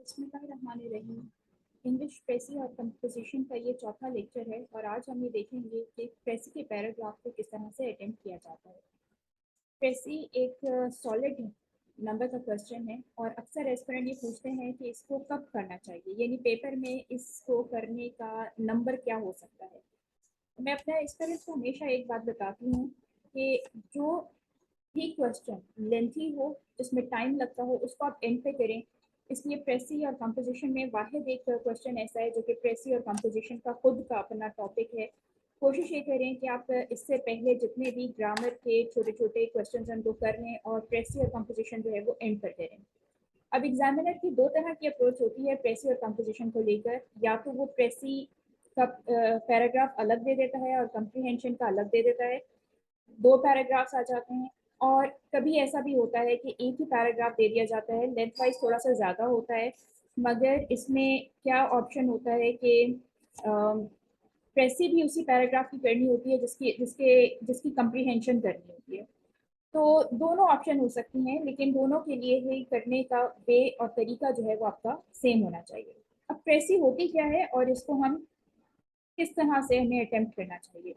बिस्मिल्लाहिर्रहमानिर्रहीम। इंग्लिश प्रेसी और कंपोजिशन का ये चौथा लेक्चर है और आज हम ये देखेंगे कि प्रेसी के पैराग्राफ को किस तरह से अटेम्प्ट किया जाता है। प्रेसी एक सॉलिड नंबर का क्वेश्चन है और अक्सर एस्पिरेंट ये पूछते हैं कि इसको कब करना चाहिए, यानी पेपर में इसको करने का नंबर क्या हो सकता है। मैं अपने एस्पिरेंट्स को हमेशा एक बात बताती हूँ कि जो भी क्वेश्चन लेंथी हो, जिसमें टाइम लगता हो, उसको आप एंड पे करें। इसलिए प्रेसी और कंपोजिशन में वाहिद एक क्वेश्चन ऐसा है जो कि प्रेसी और कंपोजिशन का खुद का अपना टॉपिक है। कोशिश ये करें कि आप इससे पहले जितने भी ग्रामर के छोटे छोटे क्वेश्चन हैं उनको कर लें और प्रेसी और कंपोजिशन जो है वो एंड पर करें। अब एग्जामिनर की दो तरह की अप्रोच होती है प्रेसी और कंपोजिशन को लेकर। या तो वो प्रेसी का पैराग्राफ अलग दे देता है और कंप्रीहेंशन का अलग दे देता है, दो पैराग्राफ्स आ जाते हैं। और कभी ऐसा भी होता है कि एक ही पैराग्राफ दे दिया जाता है, लेंथ वाइज थोड़ा सा ज़्यादा होता है, मगर इसमें क्या ऑप्शन होता है कि प्रेसी भी उसी पैराग्राफ की करनी होती है जिसकी जिसके जिसकी कंप्रीहेंशन करनी होती है। तो दोनों ऑप्शन हो सकती हैं, लेकिन दोनों के लिए ही करने का वे और तरीका जो है वो आपका सेम होना चाहिए। अब प्रेसी होती क्या है और इसको हम किस तरह से हमें अटेम्प्ट करना चाहिए।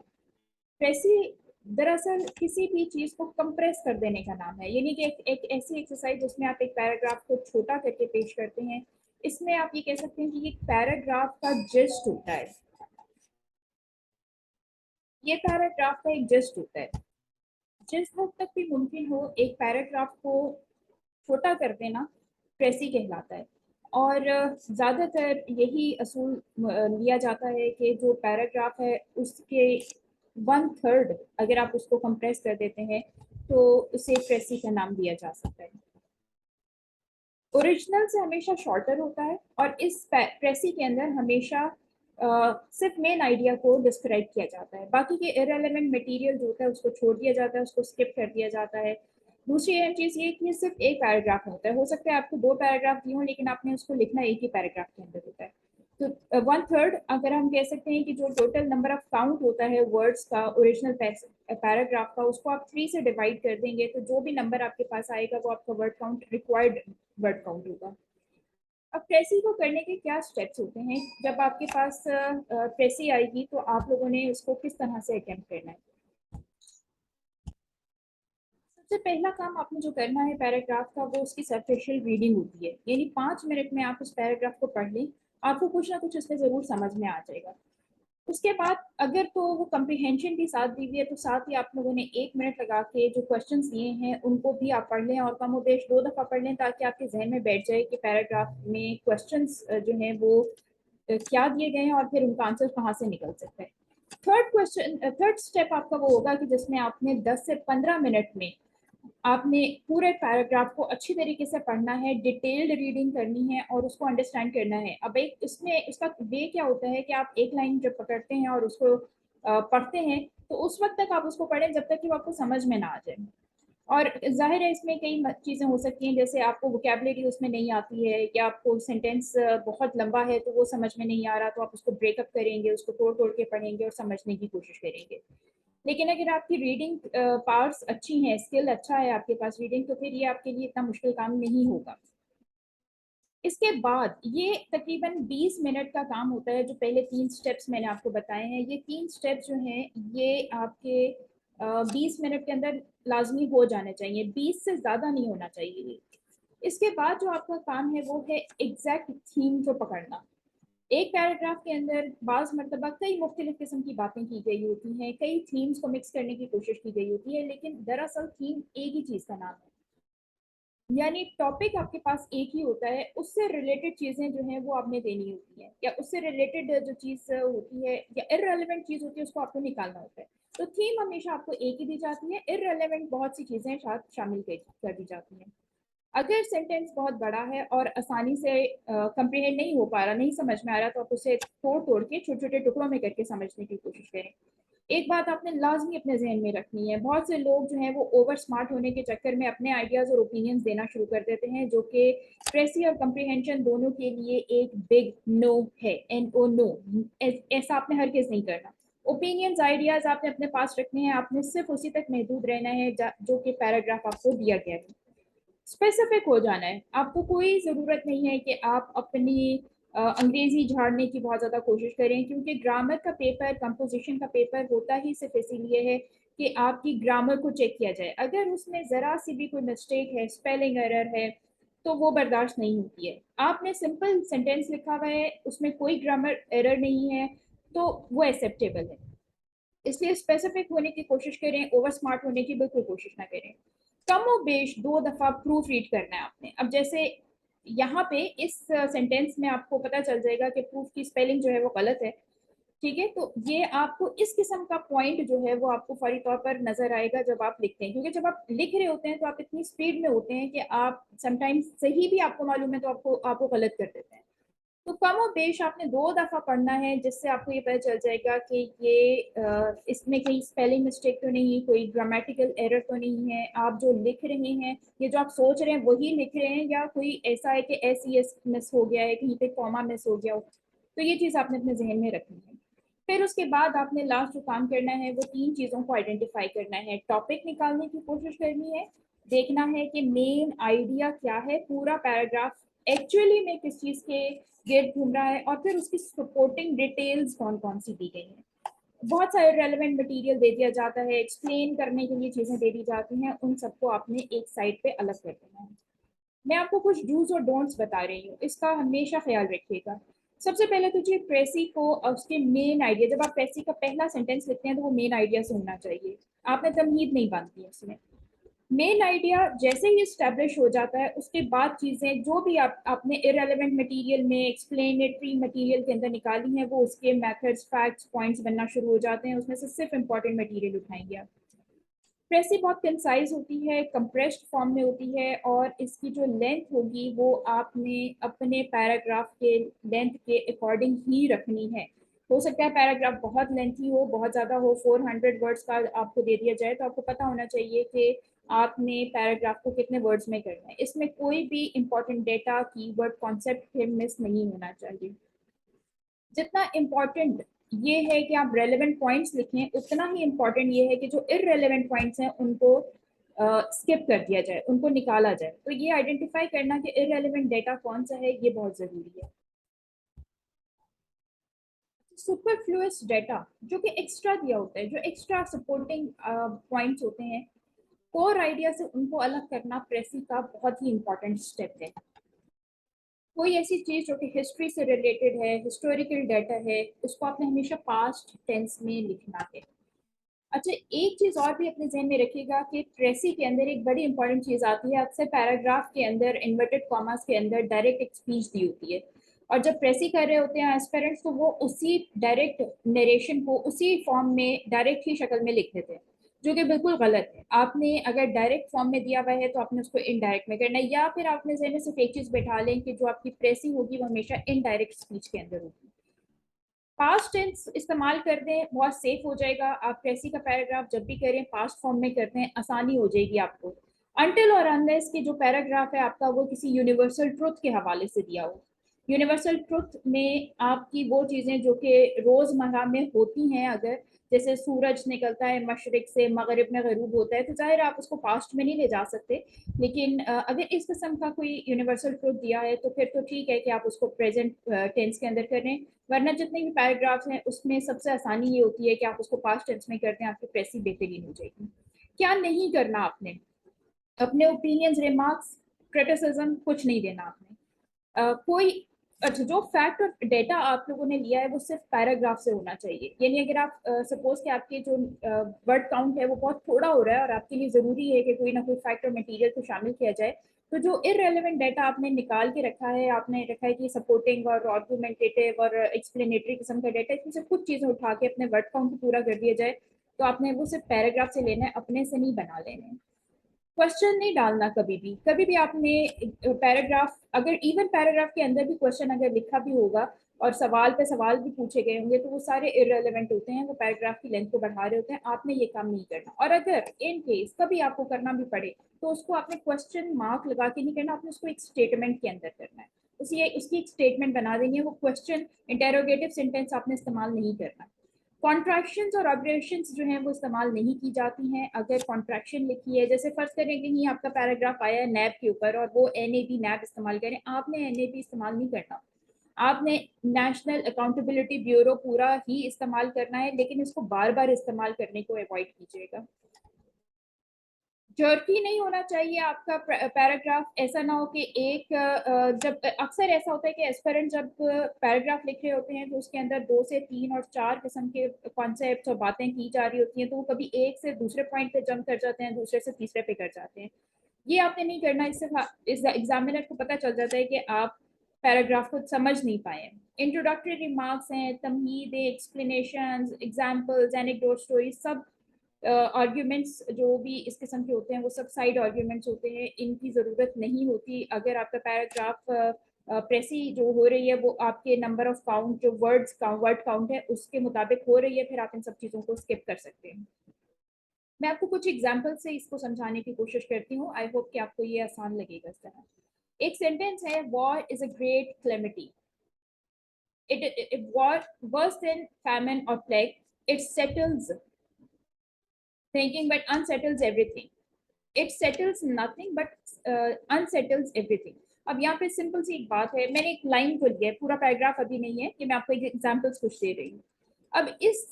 प्रेसी दरअसल किसी भी चीज को कंप्रेस कर देने का नाम है, यानी कि एक ऐसी एक्सरसाइज जिसमें आप एक पैराग्राफ को छोटा करके पेश करते हैं। इसमें आप ये कह सकते हैं कि ये पैराग्राफ का जिस्ट होता है, ये पैराग्राफ का एक जिस्ट होता है। जिस हद तक भी मुमकिन हो एक पैराग्राफ को छोटा कर देना प्रेसी कहलाता है। और ज़्यादातर यही असूल लिया जाता है कि जो पैराग्राफ है उसके 1/3 अगर आप उसको कंप्रेस कर देते हैं तो उसे प्रेसी का नाम दिया जा सकता है। ओरिजिनल से हमेशा शॉर्टर होता है और इस प्रेसी के अंदर हमेशा सिर्फ मेन आइडिया को डिस्क्राइब किया जाता है, बाकी के इररेलेवेंट मटेरियल जो होता है उसको छोड़ दिया जाता है, उसको स्किप कर दिया जाता है। दूसरी अहम चीज़ ये कि सिर्फ एक पैराग्राफ होता है, हो सकता है आपको दो पैराग्राफ दिए हों लेकिन आपने उसको लिखना एक ही पैराग्राफ के अंदर होता है। तो 1/3 अगर हम कह सकते हैं कि जो टोटल नंबर ऑफ काउंट होता है वर्ड्स का ओरिजिनल पैराग्राफ का, उसको आप 3 से डिवाइड कर देंगे तो जो भी नंबर आपके पास आएगा वो आपका word count, required word count होगा। अब प्रेसी को करने के क्या स्टेप्स होते हैं। जब आपके पास प्रेसी आएगी तो आप लोगों ने उसको किस तरह से अटेम्प्ट करना है। सबसे पहला काम आपने जो करना है पैराग्राफ का, वो उसकी सरफेशियल रीडिंग होती है, यानी 5 मिनट में आप उस पैराग्राफ को पढ़ लें, आपको कुछ ना कुछ उसमें ज़रूर समझ में आ जाएगा। उसके बाद अगर तो वो कम्प्रीहेंशन भी साथ दी हुई है तो साथ ही आप लोगों ने 1 मिनट लगा के जो क्वेश्चंस दिए हैं उनको भी आप पढ़ लें और कम उबेश 2 दफ़ा पढ़ लें, ताकि आपके जहन में बैठ जाए कि पैराग्राफ में क्वेश्चंस जो हैं वो क्या दिए गए हैं और फिर उनका आंसर कहाँ से निकल सकता है। थर्ड स्टेप आपका वो होगा कि जिसमें आपने 10 से 15 मिनट में आपने पूरे पैराग्राफ को अच्छी तरीके से पढ़ना है, डिटेल्ड रीडिंग करनी है और उसको अंडरस्टैंड करना है। अब एक इसमें इसका वे क्या होता है कि आप एक लाइन जब पकड़ते हैं और उसको पढ़ते हैं तो उस वक्त तक आप उसको पढ़ें जब तक कि वो आपको समझ में ना आ जाए। और जाहिर है इसमें कई चीज़ें हो सकती हैं, जैसे आपको वोकेबलरी उसमें नहीं आती है या आपको सेंटेंस बहुत लंबा है तो वो समझ में नहीं आ रहा, तो आप उसको ब्रेकअप करेंगे, उसको तोड़ तोड़ के पढ़ेंगे और समझने की कोशिश करेंगे। लेकिन अगर आपकी रीडिंग पावर्स अच्छी हैं, स्किल अच्छा है आपके पास रीडिंग, तो फिर ये आपके लिए इतना मुश्किल काम नहीं होगा। इसके बाद ये तकरीबन 20 मिनट का काम होता है। जो पहले 3 स्टेप्स मैंने आपको बताए हैं, ये 3 स्टेप्स जो हैं ये आपके 20 मिनट के अंदर लाजमी हो जाने चाहिए, 20 से ज़्यादा नहीं होना चाहिए। इसके बाद जो आपका काम है वो है एग्जैक्ट थीम को पकड़ना। एक पैराग्राफ के अंदर बाज़ मरतबा कई मुख्तलिफ किस्म की बातें की गई होती हैं, कई थीम्स को मिक्स करने की कोशिश की गई होती है, लेकिन दरअसल थीम एक ही चीज़ का नाम है, यानी टॉपिक आपके पास एक ही होता है, उससे रिलेटेड चीज़ें जो हैं वो आपने देनी होती हैं, या उससे रिलेटेड जो चीज़ होती है या इररेलेवेंट चीज़ होती है उसको आपको निकालना होता है। तो थीम हमेशा आपको एक ही दी जाती है, इररेलेवेंट बहुत सी चीज़ें साथ शामिल कर दी जाती हैं। अगर सेंटेंस बहुत बड़ा है और आसानी से कंप्रीहेंड नहीं हो पा रहा, नहीं समझ में आ रहा, तो आप उसे तोड़ तोड़ के छोटे छोटे टुकड़ों में करके समझने की कोशिश करें। एक बात आपने लाजमी अपने जहन में रखनी है, बहुत से लोग जो हैं वो ओवर स्मार्ट होने के चक्कर में अपने आइडियाज़ और ओपिनियंस देना शुरू कर देते हैं, जो कि प्रेसी और कंप्रीहेंशन दोनों के लिए एक बिग नो है, NO नो। ऐसा आपने हर किस नहीं करना। ओपिनियंस आइडियाज़ आपने अपने पास रखने हैं, आपने सिर्फ उसी तक महदूद रहना है जो कि पैराग्राफ आपको दिया गया है। स्पेसिफिक हो जाना है। आपको कोई ज़रूरत नहीं है कि आप अपनी अंग्रेजी झाड़ने की बहुत ज़्यादा कोशिश करें, क्योंकि ग्रामर का पेपर, कंपोजिशन का पेपर होता ही सिर्फ इसीलिए है कि आपकी ग्रामर को चेक किया जाए। अगर उसमें ज़रा सी भी कोई मिस्टेक है, स्पेलिंग एरर है, तो वो बर्दाश्त नहीं होती है। आपने सिंपल सेंटेंस लिखा हुआ है, उसमें कोई ग्रामर एरर नहीं है, तो वो एक्सेप्टेबल है। इसलिए स्पेसिफिक होने की कोशिश करें, ओवर स्मार्ट होने की बिल्कुल कोशिश ना करें। कम और बेश 2 दफा प्रूफ रीड करना है आपने। अब जैसे यहाँ पे इस सेंटेंस में आपको पता चल जाएगा कि प्रूफ की स्पेलिंग जो है वो गलत है, ठीक है। तो ये आपको इस किस्म का पॉइंट जो है वो आपको फौरी तौर पर नजर आएगा जब आप लिखते हैं, क्योंकि जब आप लिख रहे होते हैं तो आप इतनी स्पीड में होते हैं कि आप समटाइम्स सही भी आपको मालूम है तो आपको गलत कर देते हैं। तो कम और बेश आपने 2 दफा पढ़ना है, जिससे आपको ये पता चल जाएगा कि ये इसमें कहीं स्पेलिंग मिस्टेक तो नहीं, कोई ग्रामेटिकल एरर तो नहीं है, आप जो लिख रहे हैं, ये जो आप सोच रहे हैं वही लिख रहे हैं, या कोई ऐसा है कि एस ई एस मिस हो गया है, कहीं पे कॉमा मिस हो गया हो। तो ये चीज़ आपने अपने जहन में रखनी है। फिर उसके बाद आपने लास्ट जो काम करना है वो 3 चीज़ों को आइडेंटिफाई करना है। टॉपिक निकालने की कोशिश करनी है, देखना है कि मेन आइडिया क्या है, पूरा पैराग्राफ एक्चुअली में किस चीज़ के गिर्द घूम रहा है, और फिर उसकी सपोर्टिंग डिटेल्स कौन कौन सी दी गई हैं। बहुत सारे रेलेवेंट मटेरियल दे दिया जाता है, एक्सप्लेन करने के लिए चीज़ें दे दी जाती हैं, उन सबको आपने एक साइड पे अलग कर देना है। मैं आपको कुछ डूज और डोंट्स बता रही हूँ, इसका हमेशा ख्याल रखिएगा। सबसे पहले तो जी प्रेसी को उसके मेन आइडिया, जब आप प्रेसी का पहला सेंटेंस लिखते हैं तो वो मेन आइडिया से होना चाहिए, आपने तमहीद नहीं बांधनी है उसमें। मेन आइडिया जैसे ही स्टैब्लिश हो जाता है, उसके बाद चीज़ें जो भी आपने इरेलीवेंट मटेरियल में, एक्सप्लेनेटरी मटेरियल के अंदर निकाली हैं, वो उसके मेथड्स, फैक्ट्स, पॉइंट्स बनना शुरू हो जाते हैं। उसमें से सिर्फ इंपॉर्टेंट मटेरियल उठाएंगे आप। प्रेसी बहुत कंसाइज होती है, कंप्रेस्ड फॉर्म में होती है, और इसकी जो लेंथ होगी वो आपने अपने पैराग्राफ के लेंथ के अकॉर्डिंग ही रखनी है। हो सकता है पैराग्राफ बहुत लेंथी हो, बहुत ज़्यादा हो, 400 वर्ड्स का आपको दे दिया जाए, तो आपको पता होना चाहिए कि आपने पैराग्राफ को कितने वर्ड्स में करना है। इसमें कोई भी important data, keyword, concept miss नहीं होना चाहिए। जितना इम्पोर्टेंट ये है कि आप रेलेवेंट पॉइंट्स लिखें, उतना ही इम्पोर्टेंट ये है कि जो इररेलेवेंट पॉइंट्स हैं उनको स्किप कर दिया जाए, उनको निकाला जाए। तो ये आइडेंटिफाई करना कि इररेलेवेंट डेटा कौन सा है, ये बहुत ज़रूरी है। सुपरफ्लुअस डेटा जो कि एक्स्ट्रा दिया होता है, जो एक्स्ट्रा सपोर्टिंग पॉइंट्स होते हैं, कोर आइडिया से उनको अलग करना प्रेसी का बहुत ही इंपॉर्टेंट स्टेप है। कोई ऐसी चीज़ जो कि हिस्ट्री से रिलेटेड है, हिस्टोरिकल डाटा है, उसको आपने हमेशा पास्ट टेंस में लिखना है। अच्छा, एक चीज़ और भी अपने जहन में रखिएगा कि ट्रेसी के अंदर एक बड़ी इंपॉर्टेंट चीज़ आती है। अक्सर पैराग्राफ के अंदर इन्वर्टेड कॉमास के अंदर डायरेक्ट एक स्पीच दी होती है, और जब प्रेसी कर रहे होते हैं एस्पेरेंट्स, तो वो उसी डायरेक्ट नरेशन को उसी फॉर्म में डायरेक्ट ही शक्ल में लिख देते हैं, जो कि बिल्कुल गलत है। आपने अगर डायरेक्ट फॉर्म में दिया हुआ है तो आपने उसको इनडायरेक्ट में करना है, या फिर आप अपने जहन में सिर्फ एक चीज़ बैठा लें कि जो आपकी प्रेसी होगी वो हमेशा इनडायरेक्ट स्पीच के अंदर होगी। पास्ट टेंस इस्तेमाल कर दें, बहुत सेफ हो जाएगा। आप प्रेसी का पैराग्राफ जब भी करें पास्ट फॉर्म में करते हैं, आसानी हो जाएगी आपको। अनटिल और अनलेस कि जो पैराग्राफ है आपका वो किसी यूनिवर्सल ट्रुथ के हवाले से दिया हो। यूनिवर्सल ट्रुथ में आपकी वो चीज़ें जो कि रोज़मर्रा में होती हैं, अगर जैसे सूरज निकलता है मशरिक से, मगरिब में गरूब होता है, तो ज़ाहिर आप उसको पास्ट में नहीं ले जा सकते। लेकिन अगर इस किस्म का कोई यूनिवर्सल ट्रुथ दिया है तो फिर तो ठीक है कि आप उसको प्रेजेंट टेंस के अंदर करें। वरना जितने भी पैराग्राफ्स हैं उसमें सबसे आसानी ये होती है कि आप उसको पास्ट टेंस में करते हैं, आपकी प्रेसी बेहतरीन हो जाएगी। क्या नहीं करना आपने, अपने ओपिनियंस, रिमार्क्स, क्रिटिसिज्म कुछ नहीं देना आपने। कोई अच्छा, जो फैक्ट और डेटा आप लोगों ने लिया है वो सिर्फ पैराग्राफ से होना चाहिए। यानी अगर आप सपोज कि आपके जो वर्ड काउंट है वो बहुत थोड़ा हो रहा है और आपके लिए ज़रूरी है कि कोई ना कोई फैक्ट और मटेरियल को शामिल किया जाए, तो जो इररेलेवेंट डाटा आपने निकाल के रखा है, आपने रखा है कि सपोर्टिंग और आर्गुमेंटेटिव और एक्सप्लेनेटरी किस्म का डाटा, इसमें से कुछ चीज़ें उठा के अपने वर्ड काउंट को पूरा कर दिया जाए, तो आपने वो सिर्फ पैराग्राफ से लेना है, अपने से नहीं बना लेने हैं। क्वेश्चन नहीं डालना कभी भी। कभी भी आपने पैराग्राफ, अगर इवन पैराग्राफ के अंदर भी क्वेश्चन अगर लिखा भी होगा और सवाल पे सवाल भी पूछे गए होंगे, तो वो सारे इररेलेवेंट होते हैं, वो पैराग्राफ की लेंथ को बढ़ा रहे होते हैं। आपने ये काम नहीं करना। और अगर इन केस कभी आपको करना भी पड़े तो उसको आपने क्वेश्चन मार्क लगा के नहीं करना, आपने उसको एक स्टेटमेंट के अंदर करना है। उसकी एक स्टेटमेंट बना देनी है। वो क्वेश्चन इंटेरोगेटिव सेंटेंस आपने इस्तेमाल नहीं करना। कॉन्ट्रैक्शंस और अब्रिविएशंस जो हैं वो इस्तेमाल नहीं की जाती हैं। अगर कॉन्ट्रैक्शन लिखी है, जैसे फर्ज करें कि ही आपका पैराग्राफ आया है नैब के ऊपर और वो NAB नैब इस्तेमाल करें, आपने NAB इस्तेमाल नहीं करना, आपने नेशनल अकाउंटेबिलिटी ब्यूरो पूरा ही इस्तेमाल करना है, लेकिन इसको बार बार इस्तेमाल करने को अवॉइड कीजिएगा। जर्की नहीं होना चाहिए आपका पैराग्राफ। ऐसा ना हो कि एक जब अक्सर ऐसा होता है कि एस्पिरेंट जब पैराग्राफ लिख रहे होते हैं तो उसके अंदर 2 से 3 और 4 किस्म के कॉन्सेप्ट्स और बातें की जा रही होती हैं, तो वो कभी एक से दूसरे पॉइंट पे जंप कर जाते हैं, दूसरे से तीसरे पे कर जाते हैं। ये आपने नहीं करना। इससे इस एग्जामिनर को पता चल जाता है कि आप पैराग्राफ को समझ नहीं पाए। इंट्रोडक्टरी रिमार्क्स हैं, तमहीद, एक्सप्लेनेशन, एग्जाम्पल्स, एनेक्डोट, स्टोरी, सब आर्ग्यूमेंट्स जो भी इस किस्म के होते हैं वो सब साइड आर्ग्यूमेंट्स होते हैं, इनकी ज़रूरत नहीं होती। अगर आपका पैराग्राफ प्रेसी जो हो रही है वो आपके नंबर ऑफ काउंट, जो वर्ड काउंट है उसके मुताबिक हो रही है, फिर आप इन सब चीज़ों को स्किप कर सकते हैं। मैं आपको कुछ एग्जाम्पल से इसको समझाने की कोशिश करती हूँ। आई होप कि आपको ये आसान लगेगा इस तरह। एक सेंटेंस है, war is a great calamity, it war worse than famine or plague, it settles thinking but unsettles everything, it settles nothing but unsettles everything। अब यहाँ पे सिंपल सी एक बात है, मैंने एक लाइन को लिया है, पूरा पैराग्राफ अभी नहीं है कि मैं आपको एग्जांपल्स कुछ दे रही हूँ। अब इस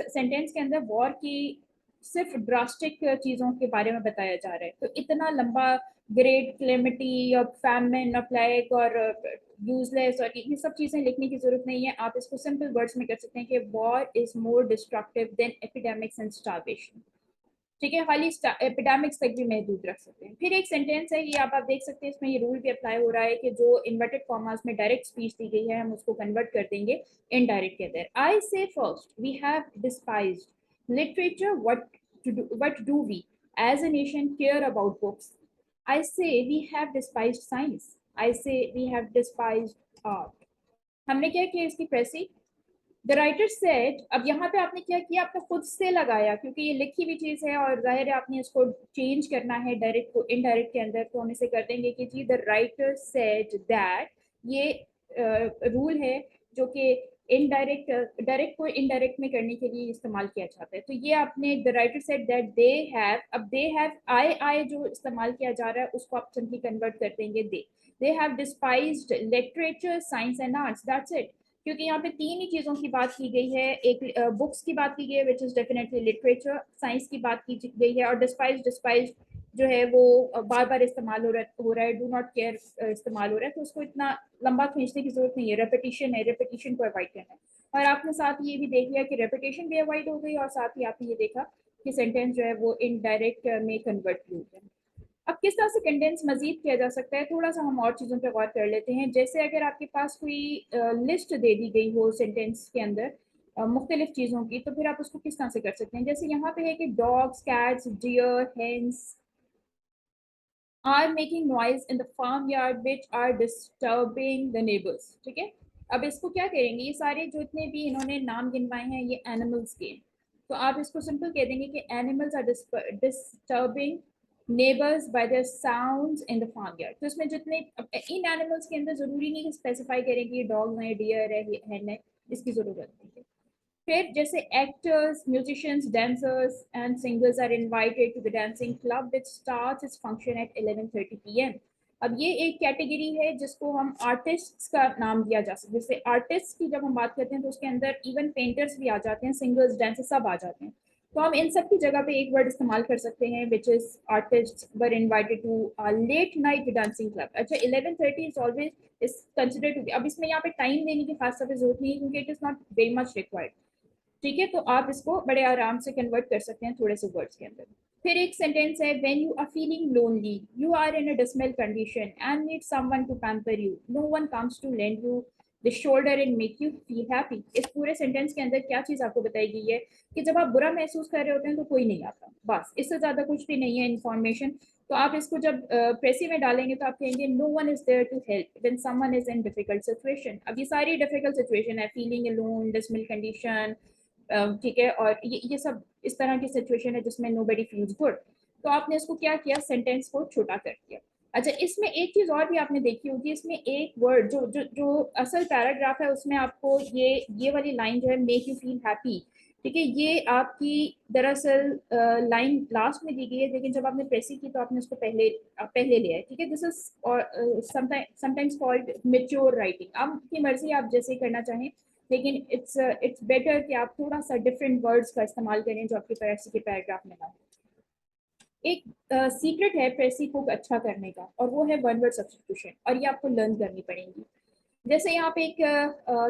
सेंटेंस के अंदर वॉर की सिर्फ ड्रास्टिक चीजों के बारे में बताया जा रहा है, तो इतना लंबा ग्रेट क्लेमिटी और फैमिन और प्लेग और यूजलेस और ये सब चीजें लिखने की जरूरत नहीं है। आप इसको सिंपल वर्ड्स में कर सकते हैं कि war is more destructive than epidemics and starvation. ठीक है, खाली एपिडेमिक्स तक भी महदूद रख सकते हैं। फिर एक सेंटेंस है, ये आप देख सकते हैं, इसमें ये रूल भी अप्लाई हो रहा है कि जो इन्वर्टेड कॉमास में डायरेक्ट स्पीच दी गई है हम उसको कन्वर्ट कर देंगे इनडायरेक्ट के अंदर। I say first we have despised literature, what do we as a nation care about books. I say we have despised science, I say we have डिस्पाइज्ड art. हमने क्या किया इसकी प्रेसी, द राइटर सेड। अब यहाँ पे आपने क्या किया, आपने खुद से लगाया क्योंकि ये लिखी हुई चीज है और जाहिर है आपने इसको चेंज करना है डायरेक्ट को इनडायरेक्ट के अंदर, तो हम इसे कर देंगे कि जी द राइटर सेड दैट। ये रूल है जो कि इनडायरेक्ट डायरेक्ट को इनडायरेक्ट में करने के लिए इस्तेमाल किया जाता है। तो ये आपने the writer said that they have, अब दे हैव आई जो इस्तेमाल किया जा रहा है उसको आप सिंपली कन्वर्ट कर देंगे they have despised literature, science and arts, that's it. क्योंकि यहाँ पे तीन ही चीजों की बात की गई है, एक बुक्स की बात की गई है which is definitely literature, science की बात की गई है, और डिस्पाइज जो है वो बार बार इस्तेमाल हो रहा है, डू नॉट केयर इस्तेमाल हो रहा है, तो उसको इतना लंबा खींचने की जरूरत नहीं है। रेपिटेशन है, रेपिटेशन को अवॉइड करना है। और आपने साथ ये भी देख लिया कि रेपिटेशन भी अवॉइड हो गई और साथ ही आपने ये देखा कि सेंटेंस जो है वो इनडायरेक्ट में कन्वर्ट हो गया। अब किस तरह से कंडेंस मजीद किया जा सकता है, थोड़ा सा हम और चीज़ों पर गौर कर लेते हैं। जैसे अगर आपके पास कोई लिस्ट दे दी गई हो सेंटेंस के अंदर मुख्तलिफ चीज़ों की, तो फिर आप उसको किस तरह से कर सकते हैं। जैसे यहाँ पे है कि dogs, cats, deer, hens are making noise in the farm yard which are disturbing the neighbours. ठीक है, अब इसको क्या करेंगे, ये सारे जो इतने भी इन्होंने नाम गिनवाए हैं ये एनिमल्स के, तो आप इसको सिंपल कह देंगे कि animals are disturbing neighbours by their sounds in the farm yard. तो इसमें जितने इन एनिमल्स के अंदर जरूरी नहीं कि स्पेसिफाई करें कि ये डॉग्स हैं, डियर है, हेन है, इसकी जरूरत नहीं है। फिर जैसे actors, musicians, dancers and singers are invited to the dancing club which starts its function at 11:30 PM। अब ये एक कैटेगरी है जिसको हम आर्टिस्ट्स का नाम दिया जा सकता है। जैसे आर्टिस्ट की जब हम बात करते हैं तो उसके अंदर इवन पेंटर्स भी आ जाते हैं, सिंगर्स, डांसर्स सब आ जाते हैं, तो हम इन सब की जगह पे एक वर्ड इस्तेमाल कर सकते हैं which is artist were invited to late night dancing club. अच्छा, 11:30 is always is consider to, अब इसमें यहाँ पे टाइम देने की खास तौर पर जरूरत नहीं है क्योंकि it is not very much required. ठीक है, तो आप इसको बड़े आराम से कन्वर्ट कर सकते हैं थोड़े से वर्ड्स के अंदर। फिर एक सेंटेंस है, when you are feeling lonely, you are in a dismal condition and need someone to pamper you, no one comes to lend you the shoulder and make you feel happy. इस पूरे sentence के अंदर क्या चीज आपको बताई गई है कि जब आप बुरा महसूस कर रहे होते हैं तो कोई नहीं आता, बस इससे ज्यादा कुछ भी नहीं है इन्फॉर्मेशन। तो आप इसको जब प्रेसी में डालेंगे तो आप कहेंगे no one is there to help when someone is in difficult situation. अब ये सारी डिफिकल्ट सिचुएशन है, फीलिंग अलोन, डिसमिल कंडीशन, ठीक है, और ये सब इस तरह की सिचुएशन है जिसमें नो बडी फील्स गुड। तो आपने इसको क्या किया, सेंटेंस को छोटा कर दिया। अच्छा, इसमें एक चीज और भी आपने देखी होगी, इसमें एक वर्ड जो असल पैराग्राफ है उसमें आपको ये वाली लाइन जो है, मेक यू फील हैप्पी, ठीक है, ये आपकी दरअसल लाइन लास्ट में दी गई है, लेकिन जब आपने प्रेसी की तो आपने उसको पहले लिया है, ठीक है। This is sometimes called mature writing. आपकी मर्जी, आप जैसे करना चाहें, लेकिन इट्स बेटर कि आप थोड़ा सा डिफरेंट वर्ड्स का इस्तेमाल करें जो आपके प्रेसी के पैराग्राफ में ना हो। एक सीक्रेट है प्रेसी को अच्छा करने का, और वो है वन वर्ड सब्स्टिट्यूशन, और ये आपको लर्न करनी पड़ेगी। जैसे यहाँ पे एक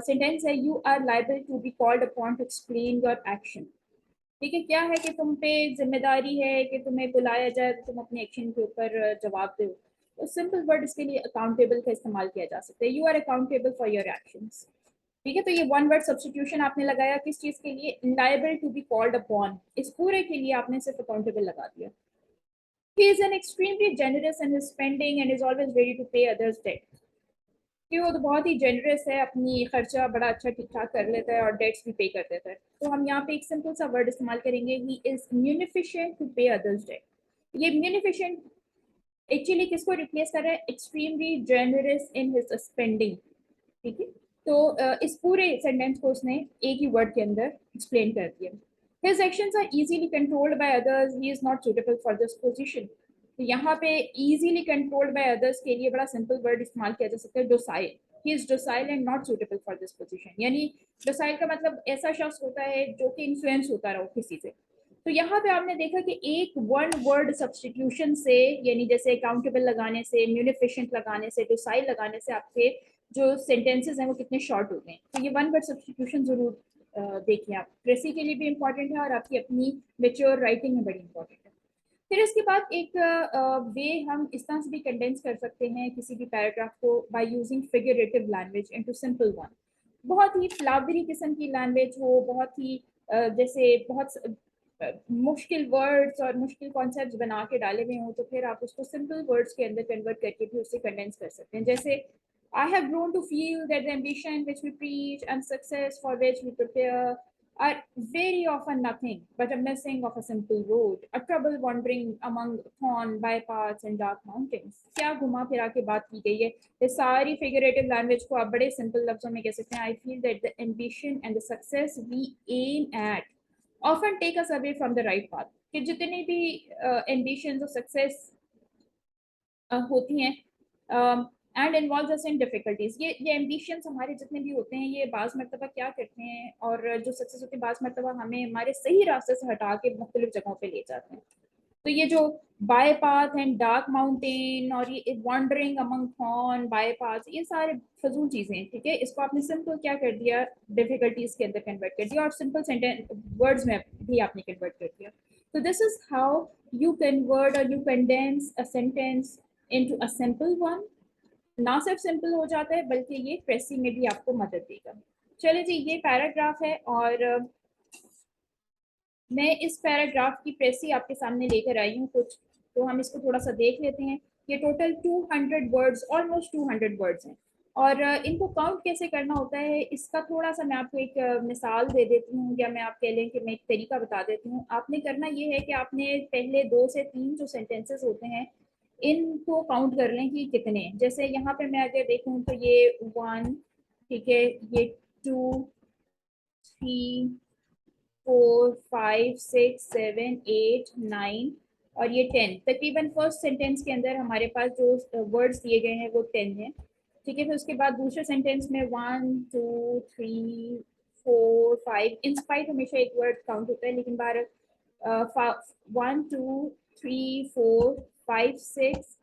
सेंटेंस है, you are liable to be called upon to explain your action, ठीक है। क्या है कि तुम पे जिम्मेदारी है कि तुम्हें बुलाया जाए तो तुम अपने एक्शन के ऊपर जवाब दो। तो सिंपल वर्ड इसके लिए अकाउंटेबल का इस्तेमाल किया जा सकता है, you are accountable for your actions, ठीक है। तो ये वन वर्ड सब्स्टिट्यूशन आपने लगाया किस चीज के लिए, liable to be called upon, इस पूरे के लिए आपने सिर्फ अकाउंटेबल लगा दिया। He is an extremely generous in his spending and is always ready to pay others' debt. कि वो तो बहुत ही जेनरस है, अपनी खर्चा बड़ा अच्छा ठीक ठाक कर लेता है और डेट्स भी पे कर देता है। तो हम यहाँ पे एक सिंपल सा वर्ड इस्तेमाल करेंगे, ही इज म्यूनिफिशिएंट टू पे अदर्स डेट। ये म्यूनिफिशिएंट एक्चुअली किसको रिप्लेस कर रहा है, extremely generous in his spending, ठीक है। तो इस पूरे सेंटेंस को उसने एक ही वर्ड के अंदर एक्सप्लेन कर दिया। His actions are easily controlled by others. He is not suitable for this position. तो यहाँ पे easily controlled by others के लिए बड़ा सिंपल वर्ड इस्तेमाल किया जा सकता है, docile. He is docile and not suitable for this position. यानी docile का मतलब ऐसा शख्स होता है जो कि इन्फ्लुएंस होता रहो किसी से। तो यहाँ पे आपने देखा कि एक वन वर्ड सब्स्टिट्यूशन से, यानी जैसे अकाउंटेबल लगाने से, म्यूनिफिशिएंट लगाने से, docile लगाने से आपके जो सेंटेंसेस हैं वो कितने शॉर्ट हो गए। तो ये वन वर्ड सब्स्टिट्यूशन जरूर देखिए, आप प्रेसी के लिए भी इंपॉर्टेंट है और आपकी अपनी मेच्योर राइटिंग में बड़ी इंपॉर्टेंट है। फिर इसके बाद एक वे हम इस तरह से भी कंडेंस कर सकते हैं किसी भी पैराग्राफ को, by using figurative language into simple one. बहुत ही फ्लावरी किस्म की लैंग्वेज हो, बहुत ही जैसे बहुत मुश्किल वर्ड्स और मुश्किल कॉन्सेप्ट्स बना के डाले हुए हों, तो फिर आप उसको सिंपल वर्ड्स के अंदर कन्वर्ट करके भी उससे कंडेंस कर सकते हैं। जैसे I have grown to feel that the ambition which we preach and success for which we prepare are very often nothing but a missing of a simple road, a trouble wandering among thorn bypaths and dark mountains। क्या घुमा फिरा के बात की गई है, ये सारी फिगरेटिव लैंग्वेज को आप बड़े सिंपल लफ्जों में कह सकते हैं। I feel that the ambition and the success we aim at often take us away from the right path। कि जितनी भी ambitions और success होती हैं and involve us in difficulties, ये एम्बिशंस हमारे जितने भी होते हैं ये बाज़ मरतबा क्या करते हैं, और जो सक्सेस होती है बाज़ मरतबा हमें हमारे सही रास्ते से हटा के मुख्तलिफ जगहों पे ले जाते हैं। तो ये जो bypath and dark mountain और ये wandering among thorn bypath, ये सारे फजूल चीज़ें हैं, ठीक है। इसको आपने सिंपल क्या कर दिया, डिफिकल्टीज के अंदर कन्वर्ट कर दिया और सिंपल सेंटेंस वर्ड्स में भी आपने कन्वर्ट कर दिया। तो this is how you convert और you condense a sentence into a simple one. ना सिर्फ सिंपल हो जाता है बल्कि ये प्रेसी में भी आपको मदद देगा। चलिए जी, ये पैराग्राफ है और मैं इस पैराग्राफ की प्रेसी आपके सामने लेकर आई हूँ कुछ, तो हम इसको थोड़ा सा देख लेते हैं। ये टोटल 200 वर्ड्स, ऑलमोस्ट 200 वर्ड्स हैं, और इनको काउंट कैसे करना होता है इसका थोड़ा सा मैं आपको एक मिसाल दे देती हूँ, या मैं आप कह लें कि मैं एक तरीका बता देती हूँ। आपने करना ये है कि आपने पहले 2 से 3 जो सेंटेंसेस होते हैं इनको काउंट कर लें कि कितने। जैसे यहाँ पे मैं अगर देखूँ तो ये 1, ठीक है, ये 2, 3, 4, 5, 6, 7, 8, 9 और ये 10। तकरीबन फर्स्ट सेंटेंस के अंदर हमारे पास जो वर्ड्स दिए गए हैं वो 10 हैं, ठीक है। फिर उसके बाद दूसरे सेंटेंस में 1, 2, 3, 4, 5, इंस्पाइट हमेशा एक वर्ड काउंट होता है, लेकिन बार 1, 2, 3, 4, 5, 6,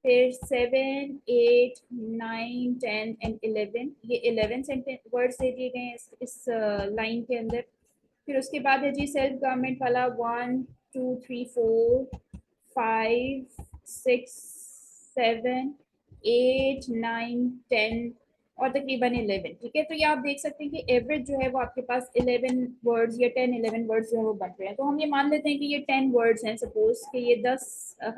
फिर 7, 8, 9, 10 एंड 11। ये 11 सेंटेंस वर्ड्स दे दिए गए हैं इस लाइन के अंदर। फिर उसके बाद है जी सेल्फ गवर्नमेंट वाला 1, 2, 3, 4, 5, 6, 7, 8, 9, 10 और तकरीबन 11, ठीक है। तो ये आप देख सकते हैं कि एवरेज जो है वो आपके पास 11 वर्ड्स या 10-11 वर्ड्स जो है वो बन रहे हैं। तो हम ये मान लेते हैं कि ये 10 वर्ड्स हैं, सपोज कि ये 10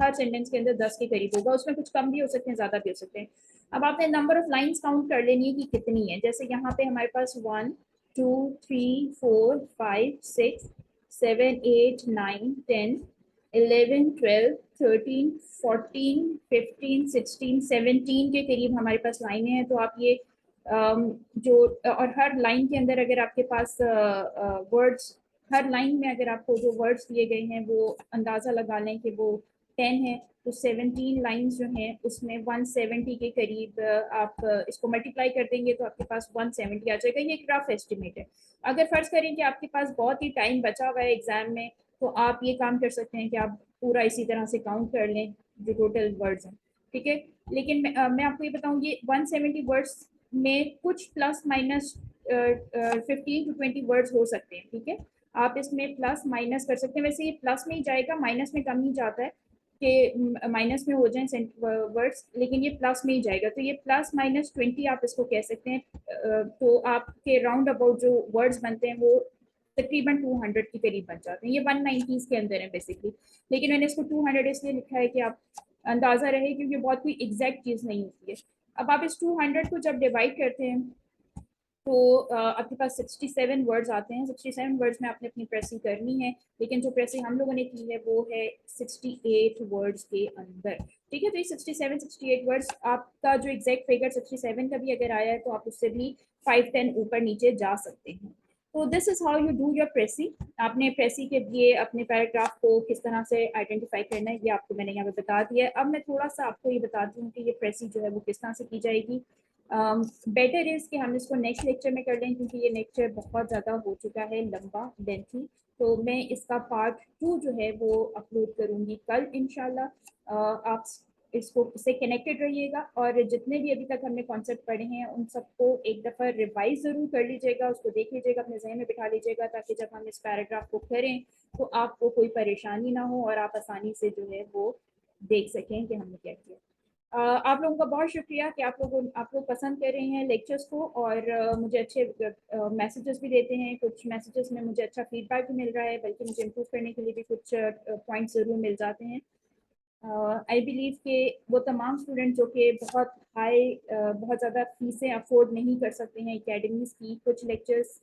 हर सेंटेंस के अंदर 10 के करीब होगा, उसमें कुछ कम भी हो सकते हैं, ज़्यादा भी हो सकते हैं। अब आपने नंबर ऑफ लाइन्स काउंट कर लेनी है कि कितनी है। जैसे यहाँ पे हमारे पास 1, 2, 3, 4, 5, 6, 7, 8, 9, 10, 11, 12, 13, 14, 15, 16, 17 के करीब हमारे पास लाइनें हैं। तो आप ये जो और हर लाइन के अंदर अगर आपके पास वर्ड्स, हर लाइन में अगर आपको जो वर्ड्स दिए गए हैं वो अंदाज़ा लगा लें कि वो 10 है, तो 17 लाइंस जो हैं उसमें 170 के करीब आप इसको मल्टीप्लाई कर देंगे तो आपके पास 170 आ जाएगा। ये एक रफ एस्टिमेट है। अगर फर्ज करें कि आपके पास बहुत ही टाइम बचा हुआ है एग्जाम में, तो आप ये काम कर सकते हैं कि आप पूरा इसी तरह से काउंट कर लें जो टोटल वर्ड्स हैं, ठीक है। लेकिन मैं आपको ये बताऊँ, ये 170 वर्ड्स में कुछ प्लस माइनस 15 to 20 वर्ड्स हो सकते हैं, ठीक है। आप इसमें प्लस माइनस कर सकते हैं। वैसे ये प्लस में ही जाएगा, माइनस में कम ही जाता है कि माइनस में हो जाए वर्ड्स, लेकिन ये प्लस में ही जाएगा। तो ये +-20 आप इसको कह सकते हैं। तो आपके राउंड अबाउट जो वर्ड्स बनते हैं वो तकरीबन 200 के करीब बन जाते हैं। ये 190 के अंदर है बेसिकली, लेकिन मैंने इसको 200 इसलिए लिखा है कि आप अंदाज़ा रहे, क्योंकि बहुत कोई एग्जैक्ट चीज़ नहीं होती है। अब आप इस 200 को जब डिवाइड करते हैं तो आपके पास 67 वर्ड्स आते हैं। 67 वर्ड्स में आपने अपनी प्रेसिंग करनी है, लेकिन जो प्रेसिंग हम लोगों ने की है वो है 68 वर्ड्स के अंदर, ठीक है। तो ये 68 वर्ड्स, आपका जो एग्जैक्ट फिगर 67 का भी अगर आया है तो आप उससे भी 5-10 ऊपर नीचे जा सकते हैं। तो this is how you do your pressing. आपने प्रेसी के लिए अपने पैराग्राफ को किस तरह से आइडेंटिफाई करना है ये आपको मैंने यहाँ पे बता दिया है। अब मैं थोड़ा सा आपको ये बताती हूँ कि ये प्रेसी जो है वो किस तरह से की जाएगी। बेटर इज़ कि हम इसको नेक्स्ट लेक्चर में कर लें, क्योंकि ये लेक्चर बहुत ज़्यादा हो चुका है लंबा, लेंथी। तो मैं इसका पार्ट 2 जो है वो अपलोड करूँगी कल इंशाल्लाह। आप इससे कनेक्टेड रहिएगा, और जितने भी अभी तक हमने कॉन्सेप्ट पढ़े हैं उन सबको एक दफ़ा रिवाइज ज़रूर कर लीजिएगा, उसको देख लीजिएगा, अपने जहन में बिठा लीजिएगा, ताकि जब हम इस पैराग्राफ को करें तो आपको कोई परेशानी ना हो और आप आसानी से जो है वो देख सकें कि हमने क्या किया। आप लोगों का बहुत शुक्रिया कि आप लोग पसंद कर रहे हैं लेक्चर्स को, और मुझे अच्छे मैसेजेस भी देते हैं। कुछ मैसेजेस में मुझे अच्छा फीडबैक भी मिल रहा है, बल्कि मुझे इम्प्रूव करने के लिए भी कुछ पॉइंट्स ज़रूर मिल जाते हैं। आई बिलीव कि वो तमाम स्टूडेंट जो कि बहुत ज़्यादा फीसें अफोर्ड नहीं कर सकते हैं एकेडमीज़ की, कुछ लेक्चर्स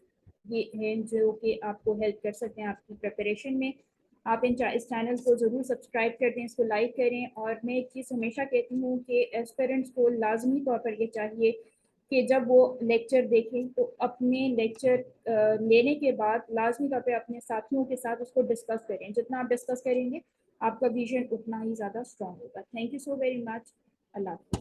ये हैं जो कि आपको हेल्प कर सकते हैं आपकी प्रिपरेशन में। आप इस चैनल को ज़रूर सब्सक्राइब कर दें, इसको लाइक करें। और मैं एक चीज़ हमेशा कहती हूँ कि एस्पिरेंट्स को लाजमी तौर पर ये चाहिए कि जब वो लेक्चर देखें तो अपने लेक्चर लेने के बाद लाजमी तौर पे अपने साथियों के साथ उसको डिस्कस करें। जितना आप डिस्कस करेंगे आपका विजन उतना ही ज़्यादा स्ट्रॉन्ग होगा। Thank you so very much. अल्लाह हाफ़िज़।